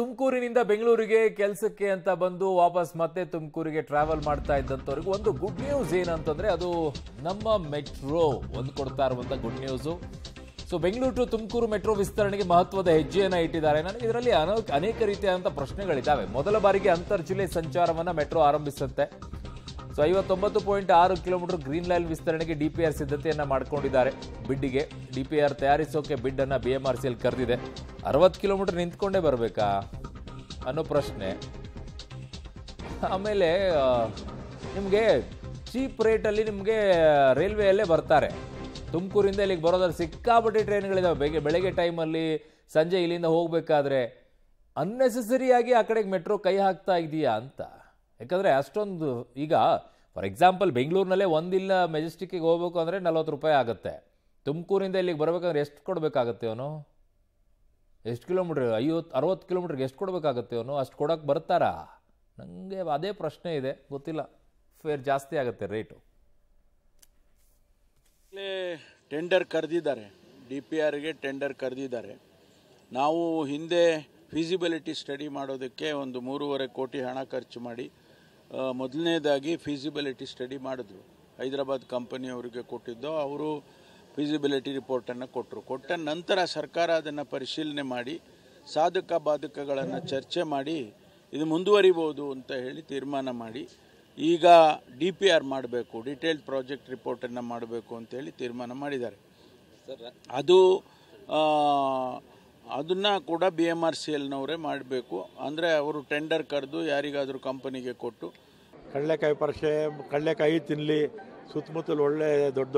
ತುಮಕೂರಿನಿಂದ ಬೆಂಗಳೂರಿಗೆ ಕೆಲಸಕ್ಕೆ ಅಂತ ಬಂದು ವಾಪಸ್ ಮತ್ತೆ ತುಮಕೂರಿಗೆ ಟ್ರಾವೆಲ್ ಮಾಡ್ತಾ ಇದ್ದಂತವರಿಗೆ ಒಂದು ಗುಡ್ ನ್ಯೂಸ್ ಏನಂತಂದ್ರೆ ಅದು ನಮ್ಮ ಮೆಟ್ರೋ ಒಂದು ಕೊಡ್ತಾ ಇರುವಂತ good news. So Bengaluru to Tumakuru metro ವಿಸ್ತರಣೆಗೆ ಮಹತ್ವದ ಹೆಜ್ಜೆಯನ್ನು ಇಟ್ಟಿದ್ದಾರೆ. ನನಗೆ ಇದರಲ್ಲಿ ಅನೇಕ ರೀತಿಯಾದಂತಹ ಪ್ರಶ್ನೆಗಳಿದ್ದಾವೆ. ಮೊದಲ ಬಾರಿಗೆ ಅಂತರ್ ಜಿಲ್ಲೆ ಸಂಚಾರವನ್ನ ಮೆಟ್ರೋ ಆರಂಭಿಸುತ್ತೆ. ಸೊ 59.6 ಕಿಲೋಮೀಟರ್ ಗ್ರೀನ್ ಲೈನ್ ವಿಸ್ತರಣೆಗೆ ಡಿಪಿಆರ್ ಸಿದ್ಧತೆಯನ್ನ ಮಾಡ್ಕೊಂಡಿದ್ದಾರೆ. ಬಿಡ್ಡಿಗೆ ಡಿಪಿಆರ್ ತಯಾರಿಸೋಕೆ ಬಿಡ್ ಅನ್ನ ಬಿಎಂಆರ್ಸಿಎಲ್ ಕರೆದಿದೆ. 60 ಕಿಲೋಮೀಟರ್ ನಿಂತ್ಕೊಂಡೇ ಬರಬೇಕಾ ಅನ್ನೋ ಪ್ರಶ್ನೆ. ಆಮೇಲೆ ನಿಮಗೆ ಚೀಪ್ ರೇಟಲ್ಲಿ ನಿಮಗೆ ರೈಲ್ವೆಯಲ್ಲೇ ಬರ್ತಾರೆ. ತುಮಕೂರಿಂದ ಇಲ್ಲಿಗೆ ಬರೋದಾದ್ರೆ ಸಿಕ್ಕಾಪಟ್ಟೆ ಟ್ರೈನ್ಗಳಿದಾವೆ. ಬೆಳಗ್ಗೆ ಟೈಮಲ್ಲಿ ಸಂಜೆ ಇಲ್ಲಿಂದ ಹೋಗಬೇಕಾದ್ರೆ ಅನ್ನೆಸೆಸರಿಯಾಗಿ ಆ ಕಡೆಗೆ ಮೆಟ್ರೋ ಕೈ ಹಾಕ್ತಾ ಇದೆಯಾ ಅಂತ. ಯಾಕಂದರೆ ಅಷ್ಟೊಂದು ಈಗ ಫಾರ್ ಎಕ್ಸಾಂಪಲ್ ಬೆಂಗಳೂರಿನಲ್ಲೇ ಒಂದಿಲ್ಲ ಮೆಜೆಸ್ಟಿಕ್ಕಿಗೆ ಹೋಗ್ಬೇಕು ಅಂದರೆ 40 ರೂಪಾಯಿ ಆಗುತ್ತೆ. ತುಮಕೂರಿಂದ ಇಲ್ಲಿಗೆ ಬರಬೇಕಂದ್ರೆ ಎಷ್ಟು ಕೊಡಬೇಕಾಗತ್ತೆ ಅವನು? ಎಷ್ಟು ಕಿಲೋಮೀಟ್ರ್? 50-60 ಕಿಲೋಮೀಟ್ರಿಗೆ ಎಷ್ಟು ಕೊಡಬೇಕಾಗತ್ತೆ ಅವನು? ಅಷ್ಟು ಕೊಡೋಕ್ಕೆ ಬರ್ತಾರಾ? ನನಗೆ ಅದೇ ಪ್ರಶ್ನೆ ಇದೆ, ಗೊತ್ತಿಲ್ಲ. ಫೇರ್ ಜಾಸ್ತಿ ಆಗುತ್ತೆ ರೇಟು. ಟೆಂಡರ್ ಕರೆದಿದ್ದಾರೆ, DPRಗೆ ಟೆಂಡರ್ ಕರೆದಿದ್ದಾರೆ. ನಾವು ಹಿಂದೆ ಫೀಸಿಬಿಲಿಟಿ ಸ್ಟಡಿ ಮಾಡೋದಕ್ಕೆ ಒಂದು 3.5 ಕೋಟಿ ಹಣ ಖರ್ಚು ಮಾಡಿ ಮೊದಲನೇದಾಗಿ ಫೀಸಿಬಿಲಿಟಿ ಸ್ಟಡಿ ಮಾಡಿದ್ರು. ಹೈದರಾಬಾದ್ ಕಂಪನಿಯವರಿಗೆ ಕೊಟ್ಟಿದ್ದು. ಅವರು ಫೀಸಿಬಿಲಿಟಿ ರಿಪೋರ್ಟನ್ನು ಕೊಟ್ಟರು. ಕೊಟ್ಟ ನಂತರ ಸರ್ಕಾರ ಅದನ್ನು ಪರಿಶೀಲನೆ ಮಾಡಿ ಸಾಧಕ ಬಾಧಕಗಳನ್ನು ಚರ್ಚೆ ಮಾಡಿ ಇದು ಮುಂದುವರಿಬೋದು ಅಂತ ಹೇಳಿ ತೀರ್ಮಾನ ಮಾಡಿ ಈಗ DPR ಮಾಡಬೇಕು, ಡಿಟೇಲ್ಡ್ ಪ್ರಾಜೆಕ್ಟ್ ರಿಪೋರ್ಟನ್ನು ಮಾಡಬೇಕು ಅಂತೇಳಿ ತೀರ್ಮಾನ ಮಾಡಿದ್ದಾರೆ. ಅದನ್ನು ಕೂಡ BMRCLನವರೇ ಮಾಡಬೇಕು. ಅಂದರೆ ಅವರು ಟೆಂಡರ್ ಕರೆದು ಯಾರಿಗಾದರೂ ಕಂಪನಿಗೆ ಕೊಟ್ಟು ಕಡಲೆಕಾಯಿ ಪರಿಷೆ ಕಡಲೆಕಾಯಿ ತಿನ್ನಲಿ, ಸುತ್ತಮುತ್ತಲು ಒಳ್ಳೆ ದೊಡ್ಡ